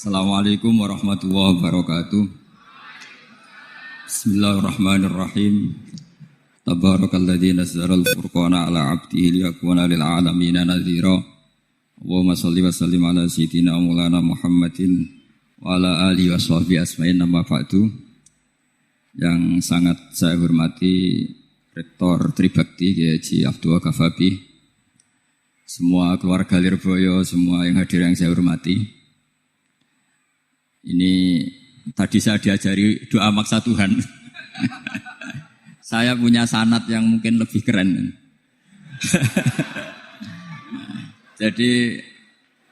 Assalamualaikum warahmatullahi wabarakatuh. Bismillahirrahmanirrahim. Tabarakalladzi nazzala al-furqana ala 'abdihi liyakuna lil 'alamina nadhira. Allahumma shalli wa sallim ala sayyidina Maulana Muhammadin wa ala alihi washabbihi asma'in amma ba'du. Yang sangat saya hormati Rektor Tribakti Kiai Haji Abdul Ghafabi, semua keluarga Lirboyo, semua yang hadir yang saya hormati. Ini tadi saya diajari doa maksa Tuhan. Saya punya sanad yang mungkin lebih keren. Jadi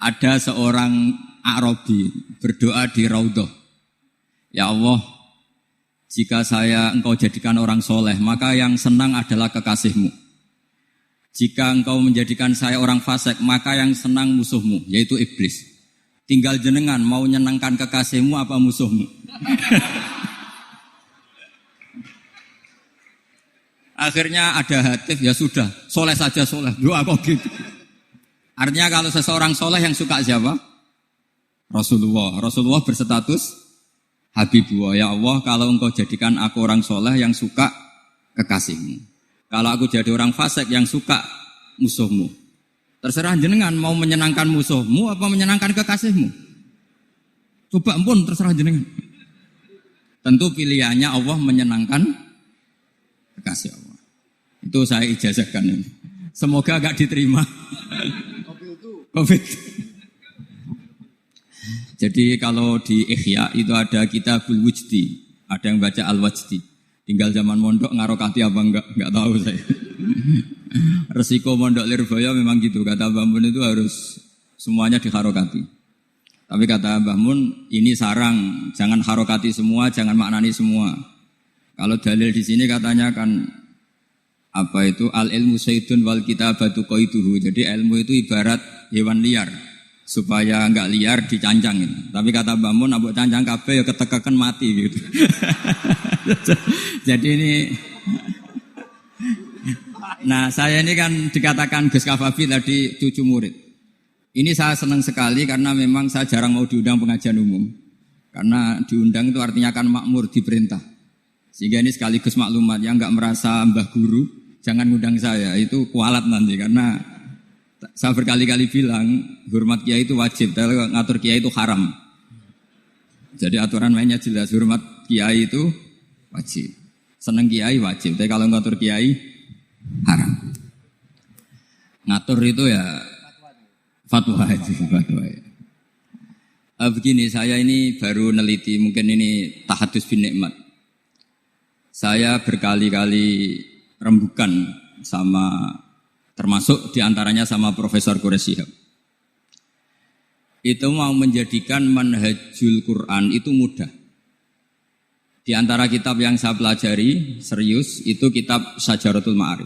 ada seorang Arabi berdoa di Raudhah. Ya Allah, jika Engkau jadikan orang soleh, maka yang senang adalah kekasih-Mu. Jika Engkau menjadikan saya orang fasik, maka yang senang musuh-Mu, yaitu iblis. Tinggal jenengan mau nyenangkan kekasih-Mu apa musuh-Mu. Akhirnya ada hatif, ya sudah, soleh saja soleh, doa kok gitu. Artinya kalau seseorang soleh yang suka siapa? Rasulullah. Rasulullah berstatus Habibullah. Ya Allah, kalau Engkau jadikan aku orang soleh yang suka kekasih-Mu. Kalau aku jadi orang fasik yang suka musuh-Mu. Terserah jenengan mau menyenangkan musuh-Mu apa menyenangkan kekasih-Mu. Coba ampun, terserah jenengan. Tentu pilihannya Allah menyenangkan kekasih Allah. Itu saya ijazahkan ini. Semoga agak diterima. Covid. Jadi kalau di Ihya itu ada Kitabul Wujdi, ada yang baca Al-Wajdi. Tinggal zaman mondok ngarokati apa enggak tahu saya. Resiko mondok Lirboyo memang gitu, kata Mbah Mun itu harus semuanya diharokati. Tapi kata Mbah Mun ini sarang, jangan harokati semua, jangan maknani semua. Kalau dalil di sini katanya kan apa itu al ilmu sayyidun wal kitabatu qaiduhu. Jadi ilmu itu ibarat hewan liar, supaya enggak liar dicancangin. Tapi kata Mbah Mun ambek cancang kabeh ya ketekekan mati gitu. Jadi ini, nah saya ini kan dikatakan Gus Ghafabi tadi cucu murid. Ini saya senang sekali karena memang saya jarang mau diundang pengajian umum. Karena diundang itu artinya kan makmur, diperintah. Sehingga ini sekaligus maklumat yang enggak merasa mbah guru, jangan ngundang saya, itu kualat nanti. Karena saya berkali-kali bilang hormat kiai itu wajib, tapi ngatur kiai itu haram. Jadi aturan mainnya jelas, hormat kiai itu wajib. Seneng kiai wajib, tapi kalau ngatur kiai haram. Ngatur itu ya fatwa itu, fatwa ya. Begini, saya ini baru neliti, mungkin ini tahadus bin nikmat. Saya berkali-kali rembukan sama, termasuk diantaranya sama Profesor Quraisy Shihab. Itu mau menjadikan manhajul Quran itu mudah. Di antara kitab yang saya pelajari serius itu kitab Syajaratul Ma'arif.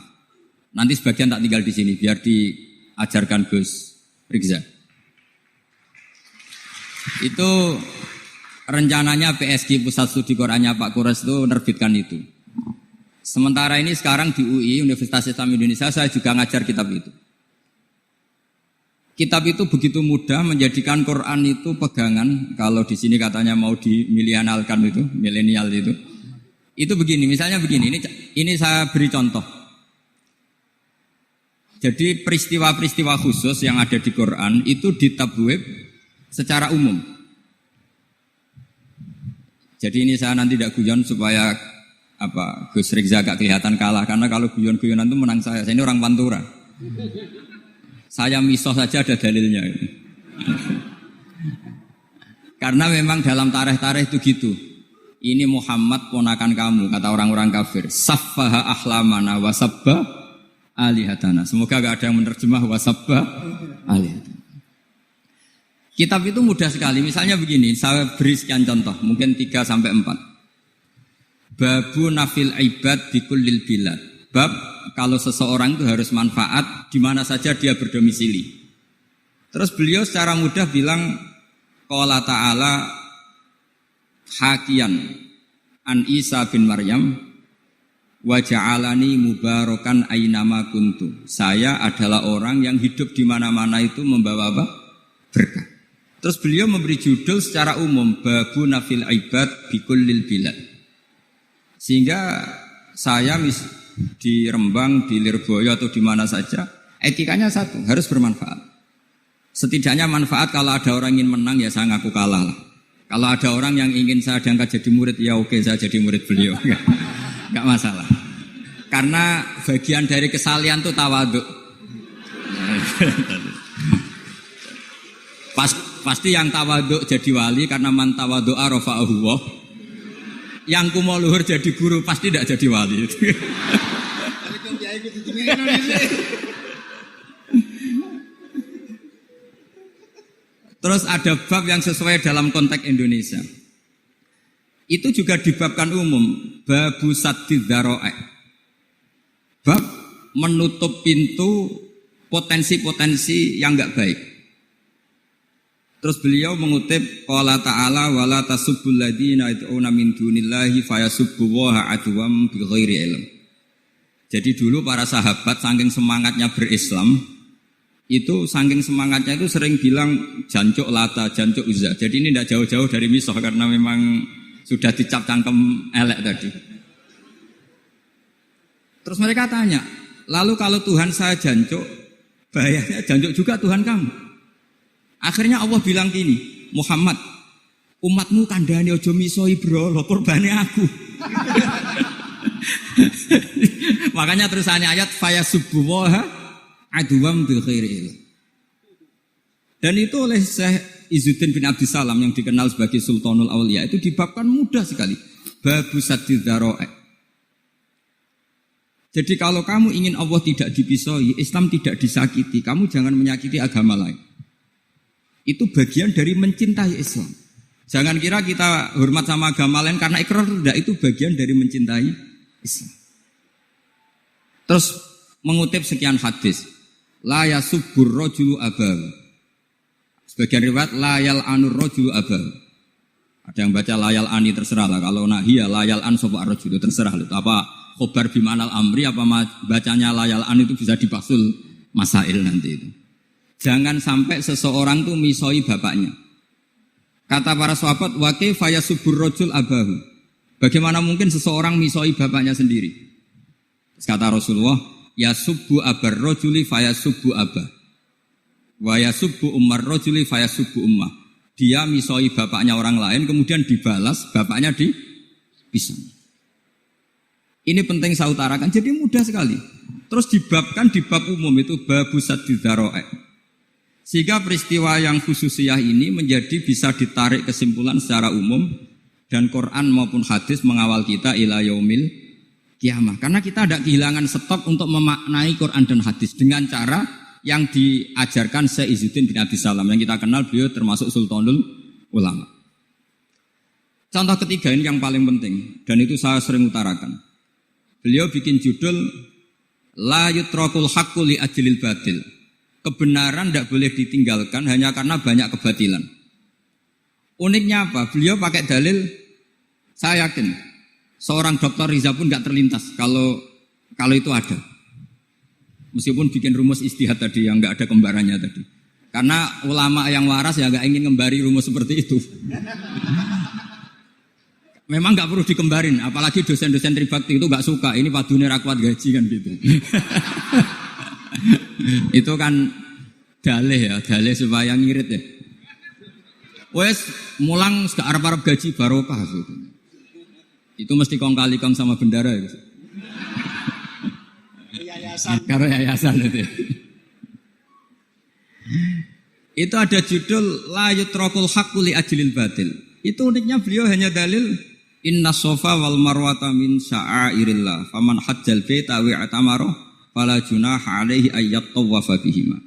Nanti sebagian tak tinggal di sini biar diajarkan Gus Rizza. Itu rencananya PSG Pusat Studi Qurannya Pak Kures itu menerbitkan itu. Sementara ini sekarang di UI Universitas Islam Indonesia saya juga ngajar kitab itu. Kitab itu begitu mudah menjadikan Quran itu pegangan. Kalau di sini katanya mau dimilenialkan itu, milenial itu. Itu begini, misalnya begini. Ini saya beri contoh. Jadi peristiwa-peristiwa khusus yang ada di Quran itu ditabwib secara umum. Jadi ini saya nanti tidak guyon supaya Gus Rizza agak kelihatan kalah, karena kalau guyon-guyonan itu menang saya. Saya ini orang Pantura. Saya misoh saja ada dalilnya. Karena memang dalam tarikh-tarikh itu gitu. Ini Muhammad ponakan kamu, kata orang-orang kafir. Saffaha ahlamana wa sabba alihatana. Semoga gak ada yang menerjemah wa sabba alihatana. Kitab itu mudah sekali. Misalnya begini, saya beri sekian contoh, mungkin 3-4. Babu nafil ibad bikullil bilad. Bab kalau seseorang itu harus manfaat di mana saja dia berdomisili. Terus beliau secara mudah bilang qala ta'ala hakian an Isa bin Maryam wa ja'alani mubarakan ainama kuntu. Saya adalah orang yang hidup di mana-mana itu membawa apa? Berkah. Terus beliau memberi judul secara umum Babu Nafil Ibad Bikullil Bilad. Sehingga saya di Rembang, di Lirboyo atau di mana saja, etikanya satu, harus bermanfaat. Setidaknya manfaat kalau ada orang ingin menang ya saya ngaku kalah lah. Kalau ada orang yang ingin saya diangkat jadi murid ya oke saya jadi murid beliau. Enggak masalah. Karena bagian dari kesalian itu tawaduk. Pasti yang tawaduk jadi wali karena man tawadu'a rafa'ahu Allah. Yang kumo luhur jadi guru pasti tidak jadi wali. Terus ada bab yang sesuai dalam konteks Indonesia. Itu juga dibabkan umum, babu saddid dzara'i. Bab menutup pintu potensi-potensi yang enggak baik. Terus beliau mengutip qala ta'ala wala tasubbul ladzina yad'una min dunillahi fayasubbullaha adwam bighairi ilm. Jadi dulu para sahabat saking semangatnya berislam, itu saking semangatnya itu sering bilang jancuk Lata, jancuk Uzza. Jadi ini tidak jauh-jauh dari misah karena memang sudah dicap cangkem elek tadi. Terus mereka tanya, lalu kalau Tuhan saya jancuk, bahayanya jancuk juga Tuhan kamu. Akhirnya Allah bilang gini, Muhammad, umatmu kandhane aja misoi brolo, kurbane aku. Makanya terusannya ayat fayasubbuha adwam bil khairi. Dan itu oleh Syekh Izzuddin bin Abdissalam yang dikenal sebagai Sultanul Aulia itu dibabkan mudah sekali. Babu saddid dzara'i. Jadi kalau kamu ingin Allah tidak dipisoi, Islam tidak disakiti, kamu jangan menyakiti agama lain. Itu bagian dari mencintai Islam. Jangan kira kita hormat sama agama lain karena ikrar, tidak, itu bagian dari mencintai Islam. Terus mengutip sekian hadis. La yasubbur rajulu abahu. Sebagian riwayat la yal'anur rajulu abahu. Ada yang baca la yal'ani terserah lah. Kalau nahiyya la yal'an sapa rajulu terserah itu. Apa khobar bimanal amri apa bacanya la yal'an itu bisa dipasul masail nanti itu. Jangan sampai seseorang tuh misoi bapaknya. Kata para sahabat wa kaifa yasubbur rajul abahu. Bagaimana mungkin seseorang misoi bapaknya sendiri? Kata Rasulullah, yasubbu abar rajuli fayasubbu abah. Wa yasubbu ummar rajuli fayasubbu ummah. Dia misoi bapaknya orang lain kemudian dibalas bapaknya dipisah. Ini penting saya utarakan. Jadi mudah sekali. Terus dibabkan di bab umum itu babu saddid dzara'i. Sehingga peristiwa yang khususiyah ini menjadi bisa ditarik kesimpulan secara umum dan Quran maupun hadis mengawal kita ila yaumil kiamah. Karena kita tidak kehilangan stok untuk memaknai Quran dan hadis dengan cara yang diajarkan Syekh Izzuddin bin Abdissalam yang kita kenal beliau termasuk Sultanul Ulama. Contoh ketiga ini yang paling penting dan itu saya sering utarakan. Beliau bikin judul La yutrakul haqqu li ajlil batil. Kebenaran tidak boleh ditinggalkan hanya karena banyak kebatilan. Uniknya apa? Beliau pakai dalil, saya yakin seorang Dr. Riza pun nggak terlintas kalau itu ada. Meskipun bikin rumus istihad tadi yang nggak ada kembarannya tadi. Karena ulama yang waras ya nggak ingin ngembari rumus seperti itu. Memang nggak perlu dikembarin, apalagi dosen-dosen tribakti itu nggak suka. Ini padune ra kuat gaji kan gitu. Itu kan dalih supaya ngirit ya. Wes mulang gak arep-arep gaji barokah gitu. Itu mesti kong kali kong sama bendara gitu. Yayasan. Karo yayasan itu. Itu ada judul la yutrakul haqqu li ajlil batil. Itu uniknya beliau hanya dalil inna sofa wal marwata min sya'airillah faman hajjal baita wa atamara fala junaha alaihi ayyat tawafa bihima.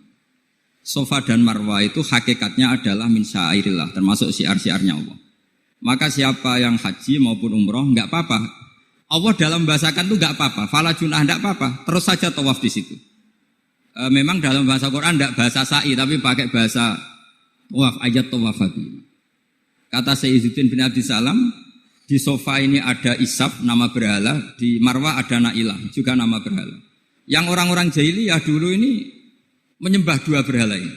Sofa dan Marwah itu hakikatnya adalah min sya'airillah, termasuk syiar-syiarnya Allah. Maka siapa yang haji maupun umroh enggak apa-apa. Allah dalam bahasakan itu enggak apa-apa, fala junah enggak apa-apa, terus saja tawaf di situ. Memang dalam bahasa Quran enggak bahasa sa'i tapi pakai bahasa tawaf, ayat tawafa bihima. Kata Sayyiduddin bin Abdissalam, di sofa ini ada Isaf nama berhala, di Marwah ada Na'ilah juga nama berhala. Yang orang-orang jahiliyah dulu ini menyembah dua berhala ini.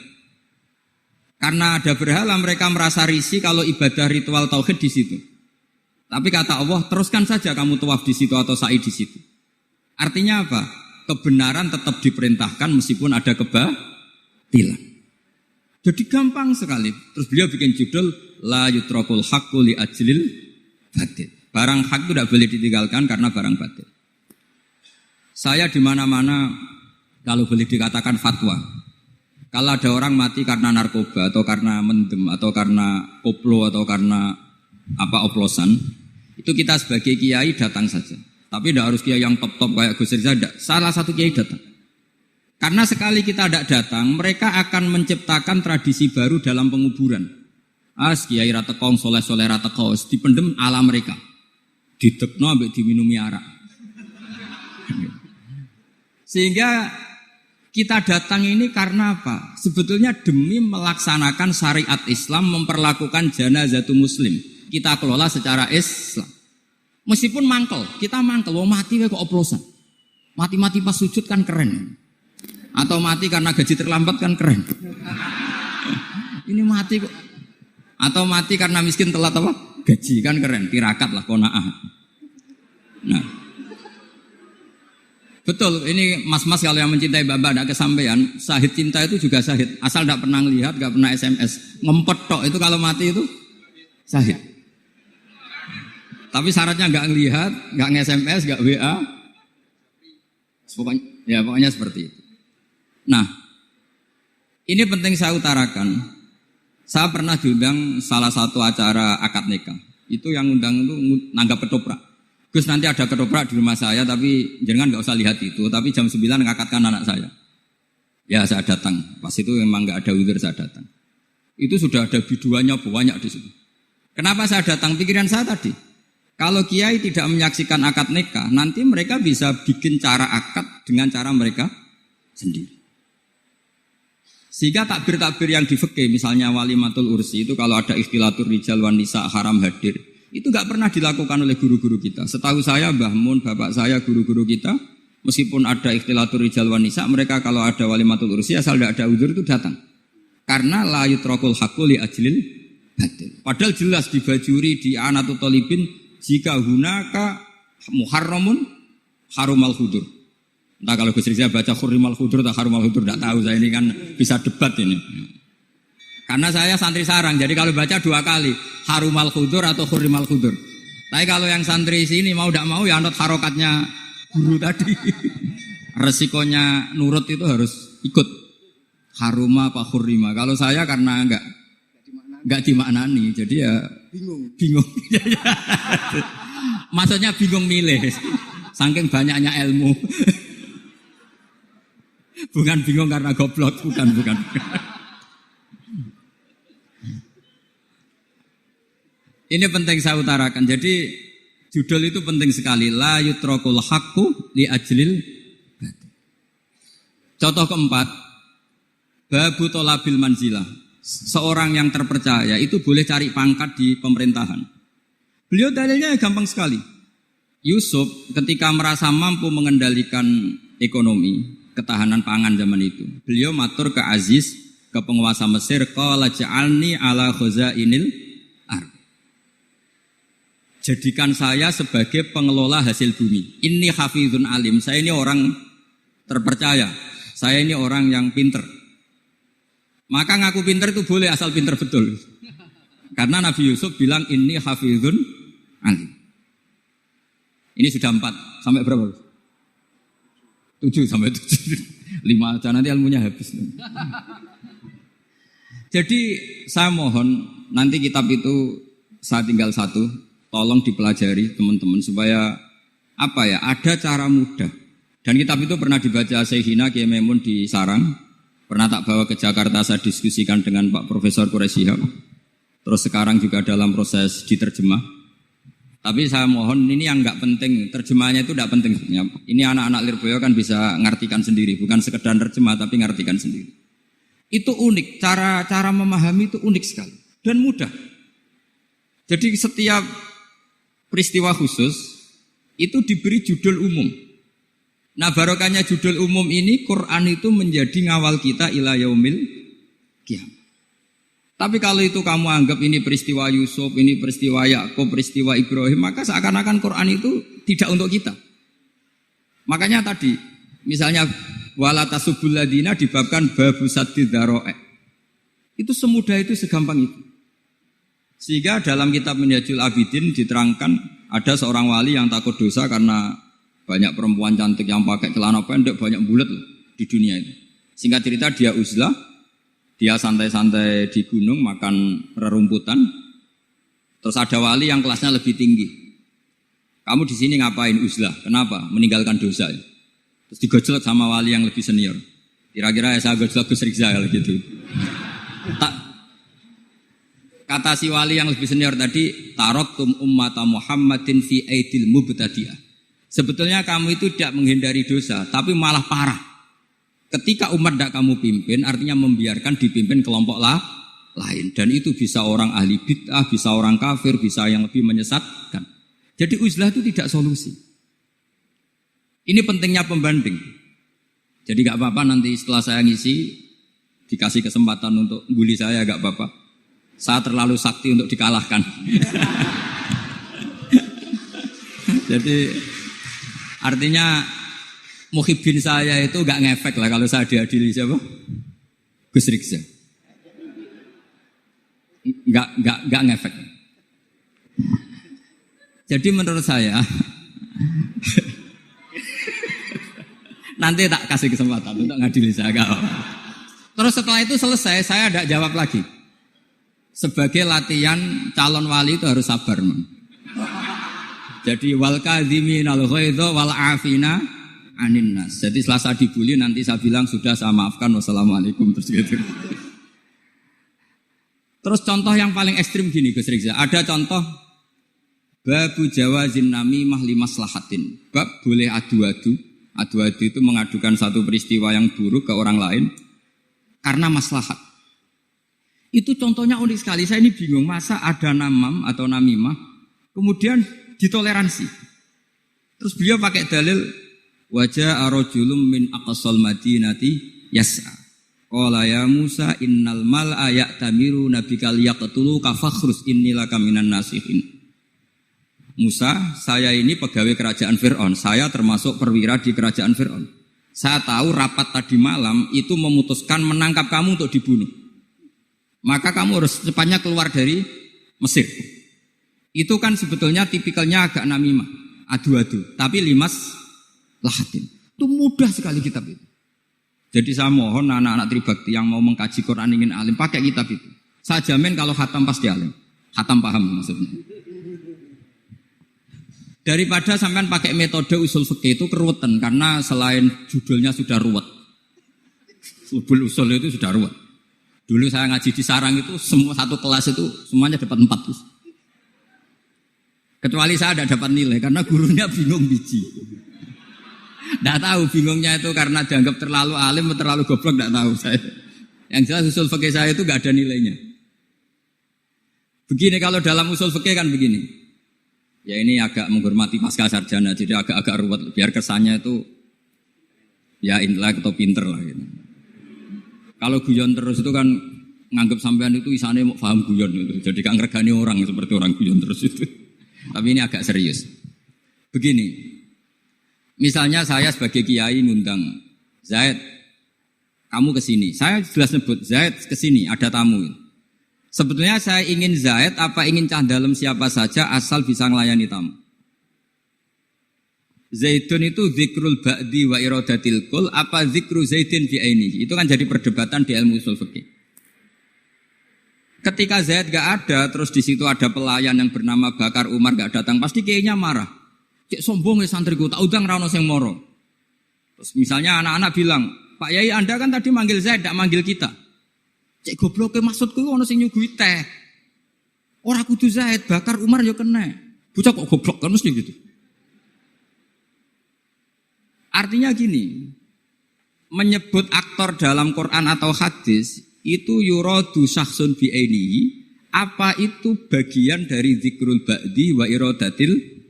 Karena ada berhala mereka merasa risih kalau ibadah ritual tauhid di situ. Tapi kata Allah, teruskan saja kamu tawaf di situ atau sa'i di situ. Artinya apa? Kebenaran tetap diperintahkan meskipun ada kebatilan. Jadi gampang sekali. Terus beliau bikin judul la yutrakul haqqu li ajlil batil. Barang hak itu tidak boleh ditinggalkan karena barang batil. Saya di mana-mana kalau boleh dikatakan fatwa. Kalau ada orang mati karena narkoba atau karena mendem atau karena koplo atau karena oplosan, itu kita sebagai kiai datang saja. Tapi tidak harus kiai yang top-top kayak Gus Rizal, salah satu kiai datang. Karena sekali kita tidak datang, mereka akan menciptakan tradisi baru dalam penguburan. Kiai ratekong, soleh-soleh ratekong, dipendem ala mereka. Didekno ambek diminumi arak. Sehingga kita datang ini karena apa? Sebetulnya demi melaksanakan syariat Islam, memperlakukan janazatu muslim. Kita kelola secara Islam. Meskipun mangkel, kita mangkel, wong mati kok oplosan. Mati-mati pas sujud kan keren. Atau mati karena gaji terlambat kan keren. Ini mati kok. Atau mati karena miskin telat apa? Gaji kan keren, tirakat lah qanaah. Nah. Betul, ini mas-mas kalau yang mencintai Bapak ada kesampaian, syahid cinta itu juga syahid. Asal tidak pernah lihat, tidak pernah SMS. Ngempet tok itu kalau mati itu syahid. Tapi syaratnya nggak ngelihat, nggak nge-SMS, nggak WA. Pokoknya seperti itu. Nah, ini penting saya utarakan. Saya pernah diundang salah satu acara akad nikah. Itu yang undang itu nanggap ketoprak. Gus nanti ada ketoprak di rumah saya, tapi jangan nggak usah lihat itu. Tapi jam 9 ngakatkan anak saya. Ya saya datang. Pas itu memang nggak ada udzur saya datang. Itu sudah ada biduannya banyak di situ. Kenapa saya datang? Pikiran saya tadi. Kalau kiai tidak menyaksikan akad nikah, nanti mereka bisa bikin cara akad dengan cara mereka sendiri. Sehingga takbir-takbir yang di fikih, misalnya walimatul ursi itu kalau ada ikhtilatur rijal wan nisa haram hadir. Itu enggak pernah dilakukan oleh guru-guru kita. Setahu saya Mbah Mun, bapak saya, guru-guru kita, meskipun ada ikhtilatur rijal wan nisa, mereka kalau ada walimatul ursi asal tidak ada udzur itu datang. Karena la yutrakul haqqu li ajlil batil. Padahal jelas di bajuri di Anatut Talibin jika hunaka muharramun harumal hudur. Entah kalau Gus Rizal baca hurrimal hudur atau harumal hudur tidak tahu, saya ini kan bisa debat ini. Karena saya santri sarang, jadi kalau baca 2 kali, harumal khudur atau hurrimal khudur. Tapi kalau yang santri sini mau tidak mau ya anut harokatnya guru tadi. Resikonya nurut itu harus ikut. Haruma apa hurrima. Kalau saya karena enggak dimaknani, jadi ya bingung. Maksudnya bingung milih. Saking banyaknya ilmu. Bukan bingung karena goblok, bukan. Ini penting saya utarakan. Jadi judul itu penting sekali. La yutrakul haqqu li ajlil batil. Contoh keempat, babu tolabil manzilah. Seorang yang terpercaya itu boleh cari pangkat di pemerintahan. Beliau dalilnya gampang sekali. Yusuf ketika merasa mampu mengendalikan ekonomi, ketahanan pangan zaman itu, beliau matur ke Aziz, ke penguasa Mesir, qala ja'alni ala khazainil ardh. Jadikan saya sebagai pengelola hasil bumi. Inni hafizun alim. Saya ini orang terpercaya. Saya ini orang yang pinter. Maka ngaku pinter itu boleh asal pinter betul. Karena Nabi Yusuf bilang inni hafizun alim. Ini sudah 4. Sampai berapa? 7 sampai 7. 5 aja nanti ilmunya habis. Jadi saya mohon nanti kitab itu saya tinggal 1. Tolong dipelajari teman-teman supaya ada cara mudah. Dan kitab itu pernah dibaca Syekhina Kiai Maimun di Sarang, pernah tak bawa ke Jakarta, saya diskusikan dengan Pak Profesor Quraisy Shihab. Terus sekarang juga dalam proses diterjemah. Tapi saya mohon ini yang enggak penting, terjemahnya itu enggak penting. Ini anak-anak Lirboyo kan bisa ngartikan sendiri, bukan sekedar terjemah tapi ngartikan sendiri. Itu unik, cara memahami itu unik sekali dan mudah. Jadi setiap peristiwa khusus itu diberi judul umum. Nah barokahnya judul umum ini Quran itu menjadi ngawal kita ila yaumil qiyamah. Tapi kalau itu kamu anggap ini peristiwa Yusuf, ini peristiwa Yakub, peristiwa Ibrahim, maka seakan-akan Quran itu tidak untuk kita. Makanya tadi, misalnya wala tasubul ladina dibabkan babu saddid dzara'i. Itu semudah itu, segampang itu. Sehingga dalam kitab Minhajul Abidin diterangkan ada seorang wali yang takut dosa karena banyak perempuan cantik yang pakai celana pendek, banyak bulat di dunia itu. Singkat cerita dia uzlah, dia santai-santai di gunung makan rerumputan. Terus ada wali yang kelasnya lebih tinggi. Kamu di sini ngapain uzlah? Kenapa? Meninggalkan dosa. Terus digojlok sama wali yang lebih senior. Kira-kira saya gojlok Gus Rizal gitu. Kata si wali yang lebih senior tadi, taraktum ummata Muhammadin fi aidil mubtadi'ah. Sebetulnya kamu itu tidak menghindari dosa, tapi malah parah. Ketika umat tidak kamu pimpin, artinya membiarkan dipimpin kelompok lain. Dan itu bisa orang ahli bid'ah, bisa orang kafir, bisa yang lebih menyesatkan. Jadi uzlah itu tidak solusi. Ini pentingnya pembanding. Jadi gak apa-apa nanti setelah saya ngisi, dikasih kesempatan untuk bully saya, gak apa-apa. Saya terlalu sakti untuk dikalahkan. Jadi artinya muhibbin saya itu gak ngefek lah kalau saya diadili siapa? Gus Rizal. Gak ngefek. Jadi menurut saya nanti tak kasih kesempatan untuk ngadili saya. Terus setelah itu selesai, saya tidak jawab lagi. Sebagai latihan calon wali itu harus sabar, man. Jadi wal kadhiminal ghaidha wal afina anin nas. Jadi setelah saya dibully nanti saya bilang sudah saya maafkan, wassalamualaikum, terus gitu. Terus contoh yang paling ekstrim gini Gus Rizal. Ada contoh babu jawazin namimah limaslahatin. Bab boleh adu-adu. Adu-adu itu mengadukan satu peristiwa yang buruk ke orang lain karena maslahat. Itu contohnya unik sekali. Saya ini bingung, masa ada namam atau namimah kemudian ditoleransi. Terus beliau pakai dalil wajah arojulum min aqsal madinati yas'a. Qala ya Musa innal mal'a ya'tamiru nabikal yaqtulu kafakhrus innilaka minan nasihin. Musa, saya ini pegawai kerajaan Fir'aun. Saya termasuk perwira di kerajaan Fir'aun. Saya tahu rapat tadi malam itu memutuskan menangkap kamu untuk dibunuh. Maka kamu harus secepatnya keluar dari Mesir. Itu kan sebetulnya tipikalnya agak namimah, adu-adu. Tapi limas lahatin. Itu mudah sekali kitab itu. Jadi saya mohon anak-anak tribakti yang mau mengkaji Quran ingin alim, pakai kitab itu. Saya jamin kalau khatam pasti alim. Khatam paham maksudnya. Daripada sampean pakai metode usul fikih itu keruwetan. Karena selain judulnya sudah ruwet. Usul itu sudah ruwet. Dulu saya ngaji di sarang itu, semua satu kelas itu semuanya dapat 4 terus. Kecuali saya tidak dapat nilai, karena gurunya bingung biji. Tidak tahu bingungnya itu karena dianggap terlalu alim atau terlalu goblok, tidak tahu saya. Yang jelas usul fikih saya itu tidak ada nilainya. Begini kalau dalam usul fikih kan begini. Ya ini agak menghormati pasca sarjana, jadi agak-agak ruwet. Biar kesannya itu ya intelek atau pinter lah gitu. Kalau guyon terus itu kan nganggap sampean itu isane mau paham guyon itu. Jadi kan ngregani orang seperti orang guyon terus itu. Tapi ini agak serius. Begini. Misalnya saya sebagai kiai ngundang Zaid, kamu ke sini. Saya jelas sebut Zaid ke sini, ada tamu. Sebetulnya saya ingin Zaid apa ingin cah dalam siapa saja asal bisa melayani tamu. Zaidun itu zikrul ba'di wa iradatil kul apa zikru Zaidin fi ainihi. Itu kan jadi perdebatan di ilmu usul fikih. Ketika Zaid gak ada, terus di situ ada pelayan yang bernama Bakar Umar gak datang, pasti kayaknya marah. Cek sombong ya santriku, tak udang rano sing moro. Terus misalnya anak-anak bilang, Pak Yai Anda kan tadi manggil Zaid, gak manggil kita. Cek gobloknya maksudku ono sing nyugui teh. Ora kudu Zaid, Bakar Umar ya kena. Bocah kok goblok kan mesti gitu. Artinya gini, menyebut aktor dalam Quran atau hadis itu yuradu syakhsun bi'ainihi, apa itu bagian dari zikrul ba'di wa iradatil.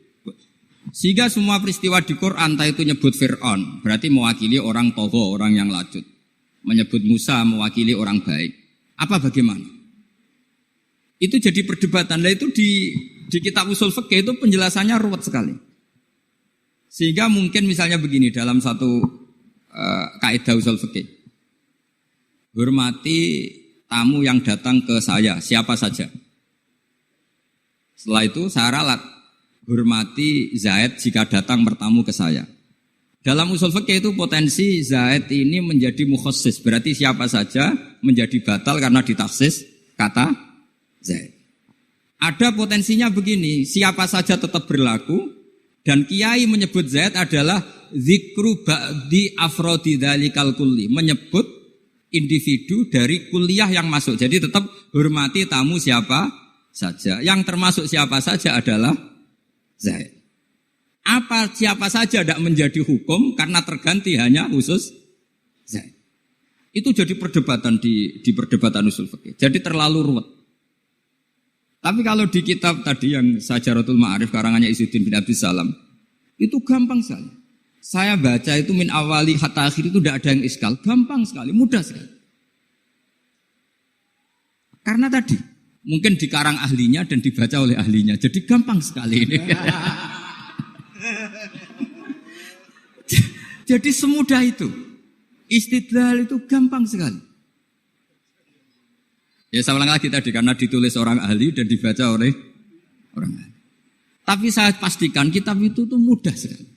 Sehingga semua peristiwa di Quran entah itu nyebut Fir'aun berarti mewakili orang togho, orang yang lacut. Menyebut Musa mewakili orang baik. Apa bagaimana? Itu jadi perdebatan. Nah itu di kitab usul fikih itu penjelasannya ruwet sekali. Sehingga mungkin misalnya begini dalam satu kaidah usul fikih. Hormati tamu yang datang ke saya, siapa saja. Setelah itu saya ralat. Hormati Zaid jika datang bertamu ke saya. Dalam usul fikih itu potensi Zaid ini menjadi mukhassis. Berarti siapa saja menjadi batal karena ditaksis kata Zaid. Ada potensinya begini, siapa saja tetap berlaku dan kiai menyebut Zaid adalah zikru ba'di afrodi dzalikal kulli, menyebut individu dari kuliah yang masuk. Jadi tetap hormati tamu siapa saja. Yang termasuk siapa saja adalah Zaid. Apa siapa saja tidak menjadi hukum karena terganti hanya khusus Zaid. Itu jadi perdebatan di perdebatan usul fikih. Jadi terlalu ruwet. Tapi kalau di kitab tadi yang Syajaratul Ma'arif karangannya Izzuddin bin Abdus Salam, itu gampang sekali. Saya baca itu min awali hatta akhir itu tidak ada yang iskal, gampang sekali, mudah sekali. Karena tadi mungkin dikarang ahlinya dan dibaca oleh ahlinya, jadi gampang sekali ini. Jadi semudah itu. Istidlal itu gampang sekali. Ya saya ulang lagi tadi karena ditulis orang ahli dan dibaca oleh orang ahli. Tapi saya pastikan kitab itu tuh mudah sekali.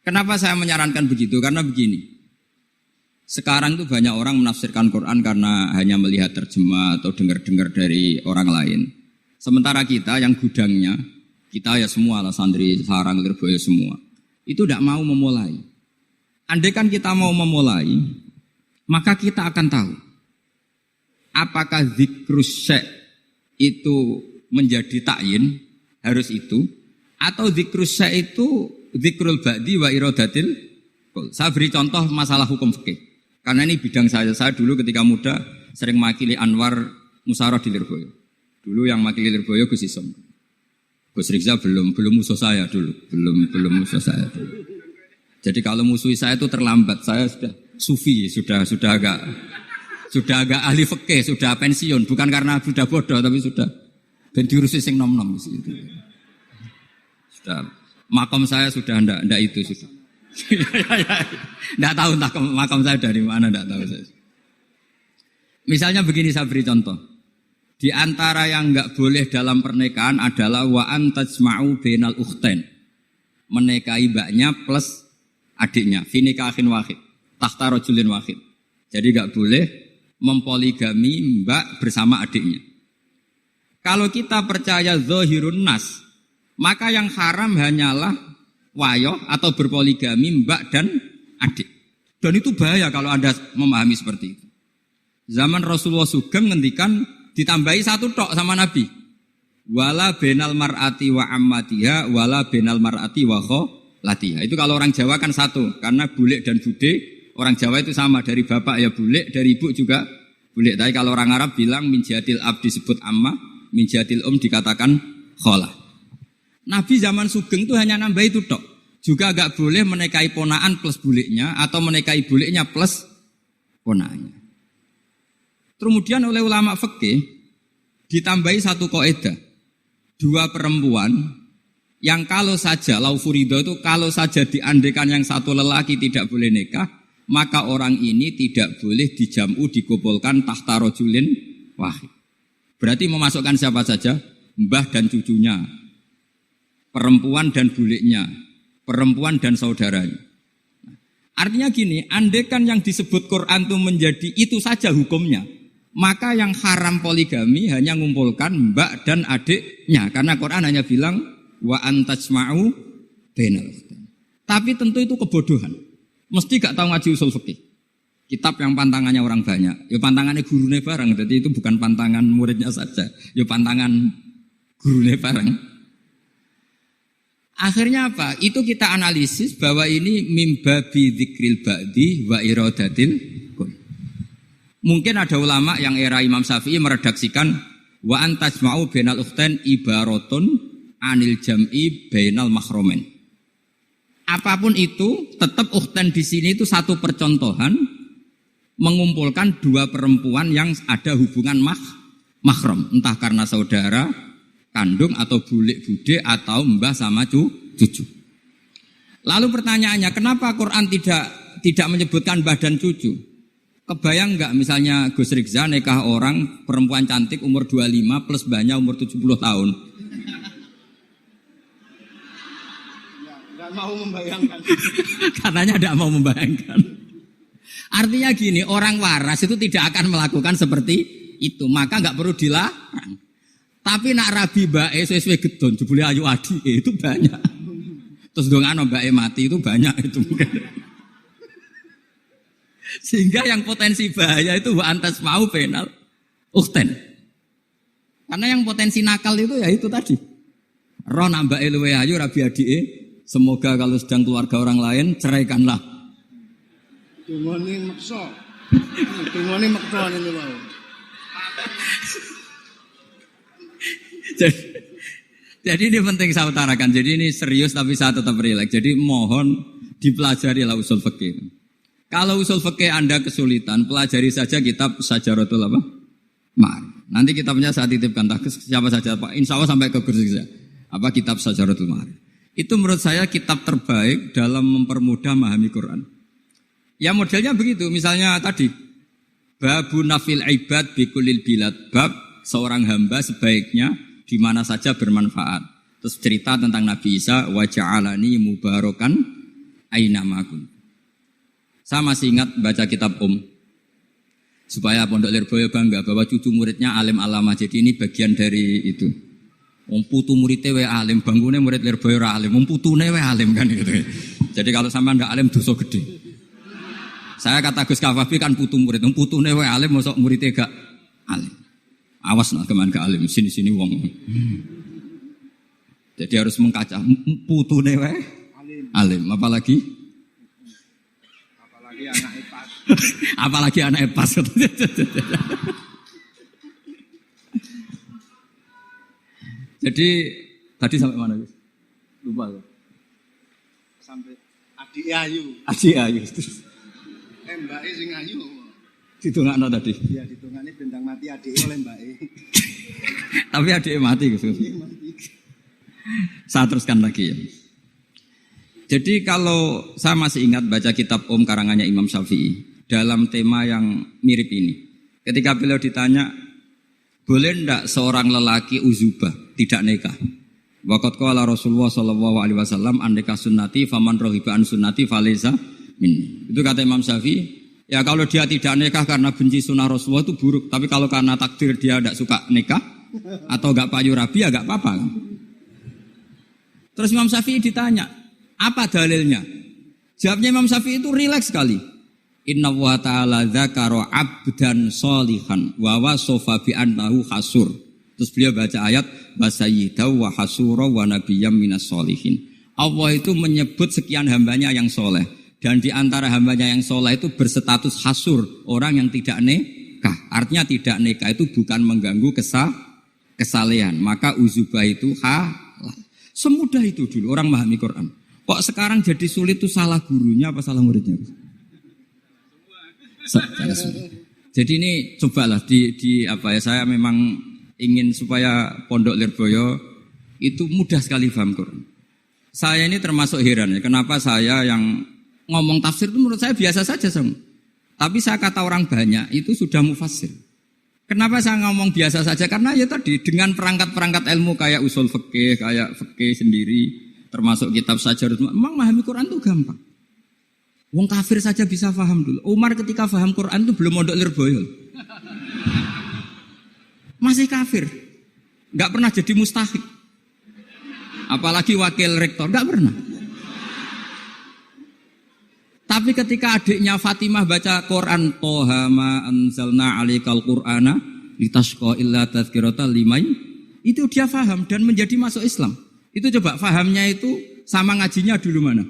Kenapa saya menyarankan begitu? Karena begini. Sekarang tuh banyak orang menafsirkan Quran karena hanya melihat terjemah atau dengar-dengar dari orang lain. Sementara kita yang gudangnya, kita ya semua lah santri, sarang, lirboyo semua. Itu tidak mau memulai. Andai kan kita mau memulai, maka kita akan tahu. Apakah zikrus syekh itu menjadi ta'yin, harus itu, atau zikrus syekh itu zikrul ba'di wa iradatil. Saya beri contoh masalah hukum fikih. Karena ini bidang saya dulu ketika muda sering makili Anwar Musyawarah di Lirboyo. Dulu yang makili Lirboyo Gus Isom. Gus Rizza belum musuh saya dulu, belum musuh saya dulu. Jadi kalau musuh saya itu terlambat, saya sudah sufi, sudah agak ahli fikih, sudah pensiun, bukan karena sudah bodoh, tapi sudah ben diurusi sing nom-nom gitu. Sudah makam saya sudah ndak itu sudah. Ndak tahu entah makam saya dari mana, ndak tahu saya. Misalnya begini saya beri contoh. Di antara yang enggak boleh dalam pernikahan adalah wa antajma'u bainal ukhtain. Menikahi mbaknya plus adiknya, fi nikahin wahid, tahta rajulin wahid. Jadi enggak boleh mempoligami mbak bersama adiknya. Kalau kita percaya zahirun nas, maka yang haram hanyalah wayoh atau berpoligami mbak dan adik. Dan itu bahaya kalau Anda memahami seperti itu. Zaman Rasulullah Sugeng ngendikan ditambahi satu tok sama Nabi. Wala benal mar'ati wa ammatiha wala benal mar'ati wa kholatiha. Itu kalau orang Jawa kan satu, karena bulik dan bude orang Jawa itu sama, dari bapak ya bulik, dari ibu juga bulik. Tapi kalau orang Arab bilang min jihadil ab disebut amma, min jihadil dikatakan kholah. Nabi zaman Sugeng itu hanya nambah itu tok. Juga agak boleh menikahi ponaan plus buliknya atau menikahi buliknya plus ponaannya. Kemudian oleh ulama fikih ditambahi satu kaidah. Dua perempuan yang kalau saja laufurido itu kalau saja diandekan yang satu lelaki tidak boleh nikah, maka orang ini tidak boleh dijamu dikumpulkan tahta rajulin wahid. Berarti memasukkan siapa saja? Mbah dan cucunya, perempuan dan buliknya, perempuan dan saudaranya. Artinya gini, andekan yang disebut Quran itu menjadi itu saja hukumnya, maka yang haram poligami hanya mengumpulkan mbak dan adiknya. Karena Quran hanya bilang wa antajma'u bainal ukhtain. Tapi tentu itu kebodohan. Mesti gak tahu ngaji usul fikih. Kitab yang pantangannya orang banyak. Ya pantangannya gurunya bareng. Jadi itu bukan pantangan muridnya saja. Ya pantangan gurunya bareng. Akhirnya apa? Itu kita analisis bahwa ini mimbabi dzikril ba'di wa iradatil kun. Mungkin ada ulama yang era Imam Syafi'i meredaksikan wa antajma'u bainal ukhtain ibaratun anil jam'i bainal mahromen. Apapun itu, tetap ukhtain di sini itu satu percontohan mengumpulkan dua perempuan yang ada hubungan mahram, entah karena saudara kandung atau bulik bude atau mbah sama cucu. Lalu pertanyaannya, kenapa Quran tidak menyebutkan mbah dan cucu? Kebayang enggak misalnya Gus Rizza nikah orang perempuan cantik umur 25 plus mbahnya umur 70 tahun? Enggak mau membayangkan. Katanya tidak mau membayangkan. Artinya gini, orang waras itu tidak akan melakukan seperti itu, maka enggak perlu dilarang. Tapi nak rabi bae sesuai gedon, jebule ayu adi itu banyak. Terus dongano bae mati itu banyak itu mungkin. Sehingga yang potensi bahaya itu wa antas mau penal ukten. Karena yang potensi nakal itu ya itu tadi. Roh nambake luwe ayu rabi adike, semoga kalau sedang keluarga orang lain ceraikanlah. Dungane maksa. Dungane maksa ngene wae. Jadi ini penting saya utarakan. Jadi ini serius tapi saya tetap rileks. Jadi mohon dipelajari lah usul fikih. Kalau usul fikih Anda kesulitan, pelajari saja kitab Syajaratul apa? Ma'arif. Nanti kitabnya saya titipkan siapa saja Pak. Insya Allah sampai ke Gus Rizza. Apa kitab Syajaratul Ma'arif. Itu menurut saya kitab terbaik dalam mempermudah memahami Quran. Ya modelnya begitu. Misalnya tadi Babu nafil ibad bikulil bilad. Bab seorang hamba sebaiknya di mana saja bermanfaat. Terus cerita tentang Nabi Isa wa ja'alani mubarakan aina makun. Saya masih ingat baca kitab supaya Pondok Lirboyo bangga bahwa cucu muridnya alim alama. Jadi ini bagian dari itu. Putu muridnya we alim, bangunnya murid Lirboyo ra alim, putune we alim kan gitu. Jadi kalau sama ndak alim dosa gede. Saya kata Gus Kafafi kan putu murid, putune we alim mosok muridnya gak alim. Awas nak keman gak alim, sini-sini wong. Jadi harus mengkaca putune we alim, apalagi anak epas. Apalagi anak epas. Jadi tadi sampai mana Gus? Lupa ya. Sampai adik ayu. Adik ayu. Mbake sing ayu. Ditungakno tadi. Iya, ditungane bentang mati adike oleh mbake. Tapi adike mati Gus. Saya teruskan lagi ya. Jadi kalau saya masih ingat baca kitab karangannya Imam Syafi'i dalam tema yang mirip ini. Ketika beliau ditanya, boleh ndak seorang lelaki uzubah tidak nikah? Waqat qala Rasulullah sallallahu alaihi wasallam andeka sunnati faman rohiba an sunnati falesa minni. Itu kata Imam Syafi'i. Ya kalau dia tidak nikah karena benci sunnah Rasulullah itu buruk. Tapi kalau karena takdir dia tidak suka nikah atau enggak payu rabi ya enggak apa-apa. Terus Imam Syafi'i ditanya, apa dalilnya? Jawabnya Imam Syafi'i itu rileks sekali. Inna wa ta'ala dzakara abdan sholihan wa wasofa bi annahu hasur. Terus beliau baca ayat wasayyidaw wa hasura wa nabiyyam minas sholihin. Allah itu menyebut sekian hambanya yang soleh. Dan di antara hambanya yang soleh itu berstatus hasur, orang yang tidak nikah. Artinya tidak nikah itu bukan mengganggu kesalehan. Maka uzubah itu halal. Semudah itu dulu orang memahami Quran. Kok sekarang jadi sulit itu salah gurunya apa salah muridnya? Jadi ini cobalah di apa ya, saya memang ingin supaya Pondok Lirboyo itu mudah sekali paham Quran. Saya ini termasuk heran ya, kenapa saya yang ngomong tafsir itu menurut saya biasa saja sama. Tapi saya kata orang banyak itu sudah mufassir. Kenapa saya ngomong biasa saja? Karena ya tadi dengan perangkat-perangkat ilmu kayak usul fikih, kayak fikih sendiri, termasuk kitab Syajaratul memang memahami Quran itu gampang. Wong kafir saja bisa paham dulu. Umar ketika paham Quran itu belum mondok Lirboyo. Masih kafir. Enggak pernah jadi mustahik. Apalagi wakil rektor, enggak pernah. Tapi ketika adiknya Fatimah baca Quran, Toha ma anzalna alaikal Qur'ana litasqa illa tadzkiratan liman, itu dia paham dan menjadi masuk Islam. Itu coba fahamnya itu sama ngajinya dulu mana?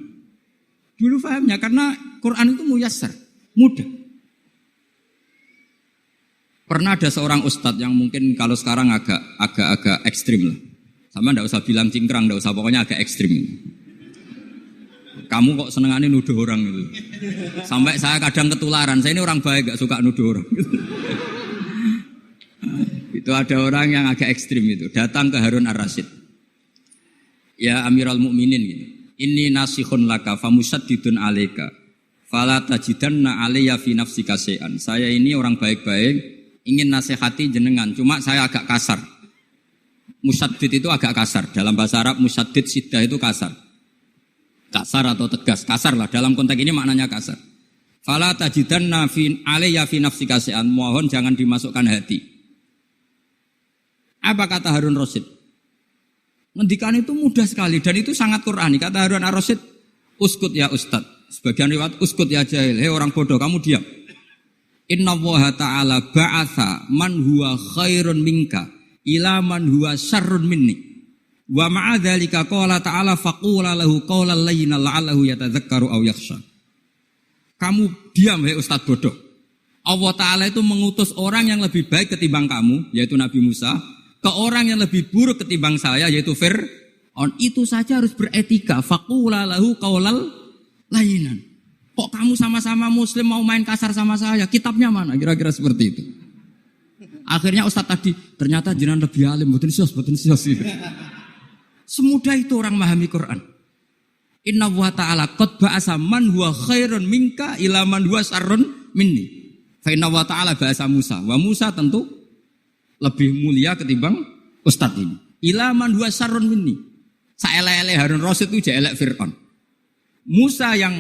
Dulu fahamnya karena Quran itu muyassar, mudah. Pernah ada seorang ustadz yang mungkin kalau sekarang agak ekstrim lah. Sama enggak usah bilang cingkrang, enggak usah, pokoknya agak ekstrim. Kamu kok senengannya nuduh orang gitu. Sampai saya kadang ketularan, saya ini orang baik, enggak suka nuduh orang. Itu ada orang yang agak ekstrim itu, datang ke Harun ar-Rasyid. Ya Amirul Mukminin gitu. Inni nasihun laka famusaddidun alaika. Fala tajidanna alayya fi nafsika syai'an. Saya ini orang baik-baik, ingin nasihati jenengan, cuma saya agak kasar. Musaddid itu agak kasar. Dalam bahasa Arab musaddid siddah itu kasar. Kasar atau tegas, kasar lah. Dalam konteks ini maknanya kasar. Fala tajidanna alayya fi nafsika syai'an. Mohon jangan dimasukkan hati. Apa kata Harun Rasyid? Ngendikan itu mudah sekali dan itu sangat Qur'ani. Kata Harun ar-Rasyid, uskut ya Ustadz. Sebagian riwayat uskut ya jahil. Hei orang bodoh, kamu diam. Inna Allaha ta'ala ba'atha man huwa khairun minka ila man huwa syarrun minni. Wa ma'adzalika qala ta'ala faqula lahu qawlan layyinan la'allahu yatadzakkaru aw yakhsha. Kamu diam hei Ustaz bodoh. Allah Ta'ala itu mengutus orang yang lebih baik ketimbang kamu, yaitu Nabi Musa, ke orang yang lebih buruk ketimbang saya, yaitu Fir'aun. Itu saja harus beretika. Faqula lahu qawlan layyinan. Kok kamu sama-sama muslim mau main kasar sama saya? Kitabnya mana? Kira-kira seperti itu. Akhirnya Ustaz tadi, ternyata jenengan lebih alim, betul sios. Semudah itu orang memahami Quran. Inna wa ta'ala qad ba'asa man huwa khairun minka ila man huwa syarrun minni. Fa inna wa ta'ala ba'asa Musa. Wa Musa tentu lebih mulia ketimbang Ustaz ini. Ila man huwa syarrun minni. Saelek-elek Harun Rasyid itu jelek Fir'aun. Musa yang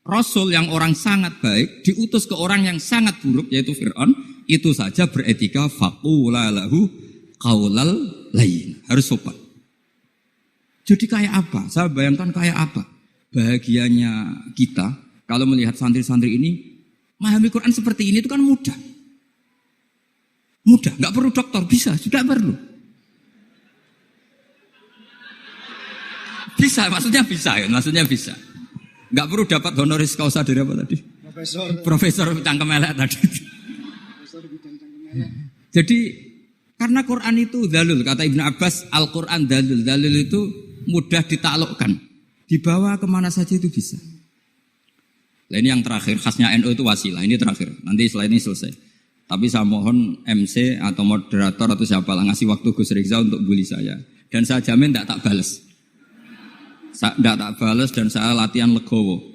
Rasul yang orang sangat baik diutus ke orang yang sangat buruk yaitu Fir'aun, itu saja beretika faqula lahu qaulal layyin. Harus sopan. Jadi kayak apa? Saya bayangkan kayak apa bahagianya kita kalau melihat santri-santri ini memahami Quran seperti ini itu kan mudah. Mudah, enggak perlu dokter, bisa, sudah perlu. Bisa, maksudnya bisa. Enggak perlu dapat honoris causa dari apa tadi? Profesor cangkem elek tadi. Jadi karena Quran itu dalil, kata Ibnu Abbas, Al-Quran dalil. Dalil itu mudah ditaklukkan. Dibawa kemana saja itu bisa. Nah ini yang terakhir, khasnya NU itu wasilah. Ini terakhir, nanti setelah ini selesai. Tapi saya mohon MC atau moderator atau siapa lah ngasih waktu Gus Rizal untuk bully saya. Dan saya jamin tidak tak balas. Tidak tak balas dan saya latihan legowo.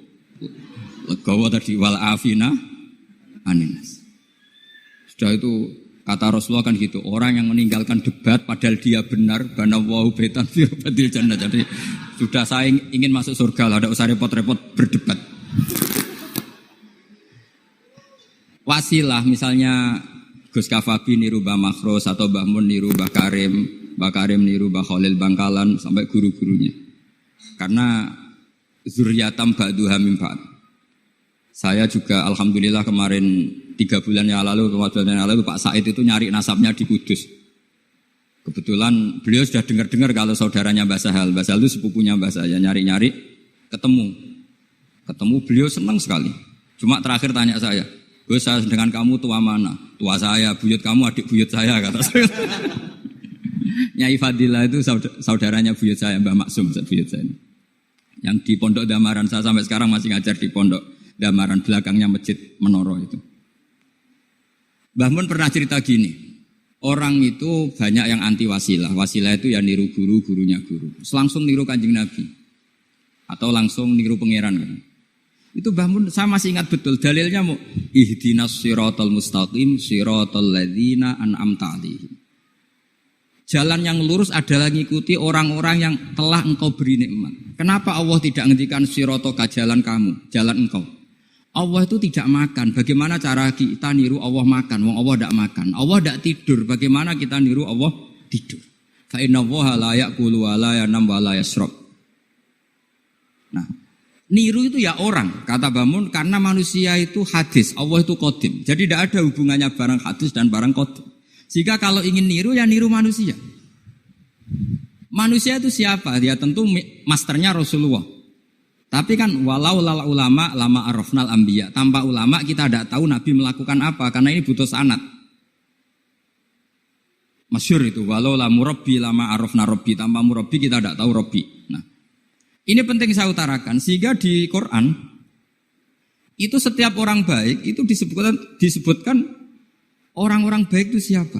Legowo tadi wal afina aninas. Sudah itu kata Rasulullah kan gitu. Orang yang meninggalkan debat padahal dia benar, banawahu baitan fi rabbil jannah. Jadi sudah saya ingin masuk surga lah, tidak usah repot-repot berdebat. Wasilah misalnya Gus Kafabi niru Mbah Makhros atau Mbah Mun niru Mbah Karim niru Mbah Khalil Bangkalan sampai guru-gurunya. Karena zuriyatam ba'duha min ba'd. Saya juga alhamdulillah kemarin 3 bulan yang lalu, 4 bulan yang lalu Pak Said itu nyari nasabnya di Kudus. Kebetulan beliau sudah dengar-dengar kalau saudaranya Mbah Sahal. Mbah Sahal itu sepupunya Mbah saya, nyari-nyari ketemu. Ketemu beliau senang sekali. Cuma terakhir tanya saya, Gus saya dengan kamu tua mana? Tua saya, buyut kamu adik buyut saya kata saya. Nyai Fadilah itu saudaranya buyut saya, Mbah Maksum buyut saya. Yang di Pondok Damaran, saya sampai sekarang masih ngajar di Pondok Damaran, belakangnya Masjid Menoro itu. Mbah Mun pernah cerita gini, orang itu banyak yang anti wasilah. Wasilah itu ya niru guru, gurunya guru. Langsung niru Kanjeng Nabi. Atau langsung niru pangeran. Itu Mbah Mun, saya masih ingat betul, dalilnya mau ihdinas siratal mustaqim siratal ladzina an'amta 'alaihim. Jalan yang lurus adalah mengikuti orang-orang yang telah engkau beri nikmat. Kenapa Allah tidak ngendikan siratoka jalan kamu, jalan engkau? Allah itu tidak makan. Bagaimana cara kita niru Allah makan? Wong Allah tidak makan. Allah tidak tidur. Bagaimana kita niru Allah tidur? Fa inna Allaha la ya'kulu wa la yanam wa la yashrab. Nah, niru itu ya orang, kata Bamun, karena manusia itu hadis, Allah itu qadim. Jadi tidak ada hubungannya barang hadis dan barang qadim. Jika kalau ingin niru, ya niru manusia. Manusia itu siapa? Ya tentu masternya Rasulullah. Tapi kan walau lala ulama lama arafnal anbiya. Tanpa ulama kita tidak tahu Nabi melakukan apa. Karena ini butuh sanad. Masyhur itu. Walau la murabbi lama arafna rabbi. Tanpa murabbi kita tidak tahu rabbi. Nah, ini penting saya utarakan. Sehingga di Quran itu setiap orang baik itu disebutkan orang-orang baik itu siapa?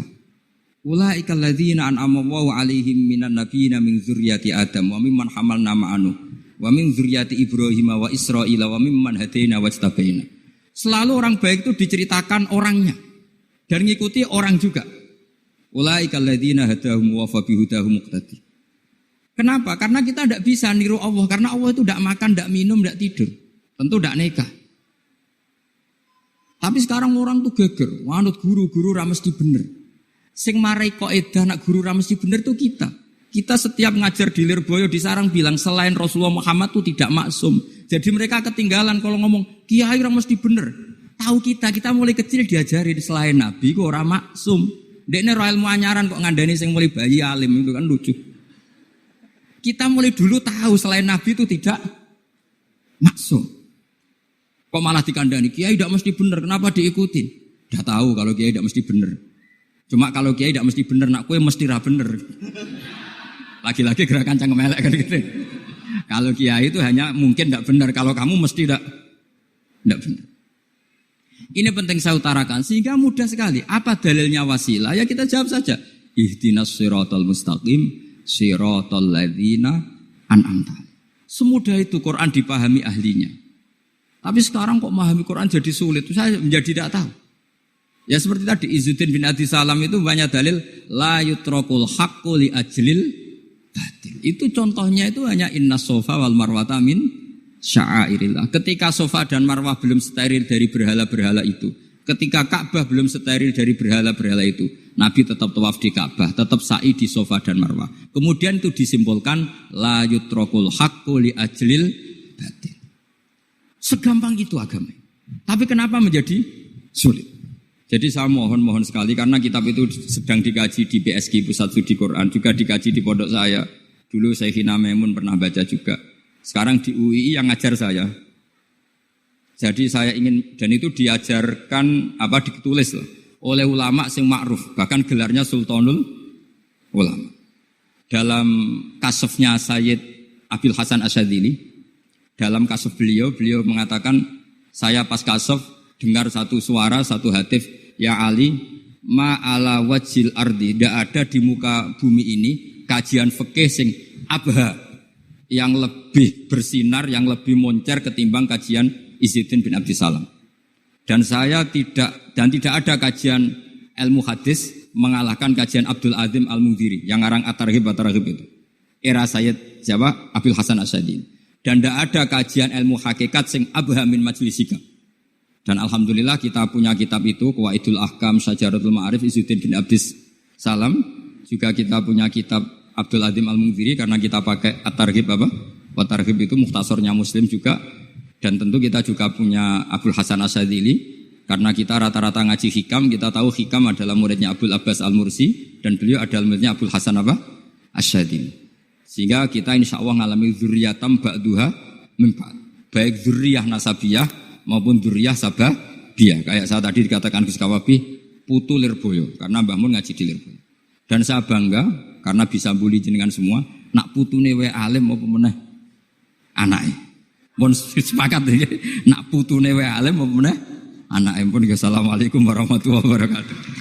Ulaika alladzina an'ama Allahu 'alaihim minan nabiyyin min dzurriyyati Adam wa mimman hamalna ma'anu wa min dzurriyyati Ibrahim wa Israila wa mimman hadaina wajtabaina. Selalu orang baik itu diceritakan orangnya dan ngikuti orang juga. Ulaika alladzina hadahum wa fa bihudahum muqtadi. Kenapa? Karena kita tidak bisa niru Allah, karena Allah itu tidak makan, tidak minum, tidak tidur. Tentu tidak nikah. Tapi sekarang orang tuh geger, wanut guru-guru ra mesti bener. Sing marai kaidah nak guru ra mesti bener tuh kita. Kita setiap ngajar di Lirboyo di Sarang bilang selain Rasulullah Muhammad tuh tidak maksum. Jadi mereka ketinggalan kalau ngomong kiai ra mesti bener. Tahu kita mulai kecil diajari selain Nabi kok ora maksum. Dekne ro ilmu anyaran kok ngandani sing mulai bayi alim itu kan lucu. Kita mulai dulu tahu selain Nabi itu tidak maksum. Kok malah dikandani kiai tidak mesti bener, kenapa diikutin? Udah tahu kalau kiai tidak mesti bener. Cuma kalau kiai tidak mesti bener, nak kue mesti ra bener. Lagi-lagi gerakan cangkem elek kan gitu. Kalau kiai itu hanya mungkin tidak bener, kalau kamu mesti tidak bener. Ini penting saya utarakan sehingga mudah sekali. Apa dalilnya wasilah? Ya kita jawab saja. Ihdinas siratal mustaqim, siratal ladzina an'amta. Semudah itu Quran dipahami ahlinya. Tapi sekarang kok memahami Quran jadi sulit. Saya menjadi tidak tahu. Ya seperti tadi Izzuddin bin Abi Salam itu banyak dalil la yutrakul haqqu li ajlil batil. Itu contohnya itu hanya innas sofa wal marwata min sya'airillah. Ketika sofa dan marwah belum steril dari berhala-berhala itu, ketika Ka'bah belum steril dari berhala-berhala itu, Nabi tetap tawaf di Ka'bah, tetap sa'i di sofa dan marwah. Kemudian itu disimpulkan la yutrakul haqqu li ajlil batil. Segampang itu agama. Tapi kenapa menjadi sulit? Jadi saya mohon sekali karena kitab itu sedang dikaji di BSG Pusat Studi Quran, juga dikaji di pondok saya. Dulu Syekhina Maimun pernah baca juga. Sekarang di UII yang ngajar saya. Jadi saya ingin, dan itu diajarkan ditulis oleh ulama sing ma'ruf, bahkan gelarnya Sultanul Ulama. Dalam kasofnya Sayyid Abil Hasan Asyadzili, dalam kasuf beliau mengatakan, saya pas kasuf dengar satu suara, satu hatif, ya Ali, ma'ala wajil ardi, tidak ada di muka bumi ini kajian fikih sing abha, yang lebih bersinar, yang lebih moncer ketimbang kajian Izzuddin bin Abi Salam. Dan tidak ada kajian ilmu hadis mengalahkan kajian Abdul Azim Al-Mundhiri yang ngarang At-Targhib itu. Era Sayyid siapa? Abil Hasan Asyadzili. Dan tidak ada kajian ilmu hakikat sing abha min majlisika. Dan alhamdulillah kita punya kitab itu, Qawaidul Ahkam, Syajaratul Ma'arif, Izzuddin bin Abi Salam. Juga kita punya kitab Abdul Azim Al-Mundhiri karena kita pakai At-Targhib At-Targhib itu mukhtasornya Muslim juga. Dan tentu kita juga punya Abul Hasan Asyadzili karena kita rata-rata ngaji hikam, kita tahu hikam adalah muridnya Abdul Abbas Al-Mursi dan beliau adalah muridnya Abul Hasan Asyadzili. Sehingga kita insya Allah ngalami dzurriyatam ba'duha min ba'd. Baik dzurriyah nasabiyah maupun dzurriyah sababiyah. Kayak saya tadi dikatakan Gus Kawabi putu Lirboyo karena Mbah Mun ngaji di Lirboyo. Dan saya bangga karena bisa bully jenengan semua, nak putune wae alim apa meneh anake. Mun sepakat iki, nak putune wae alim apa meneh anake. Pun assalamualaikum warahmatullahi wabarakatuh.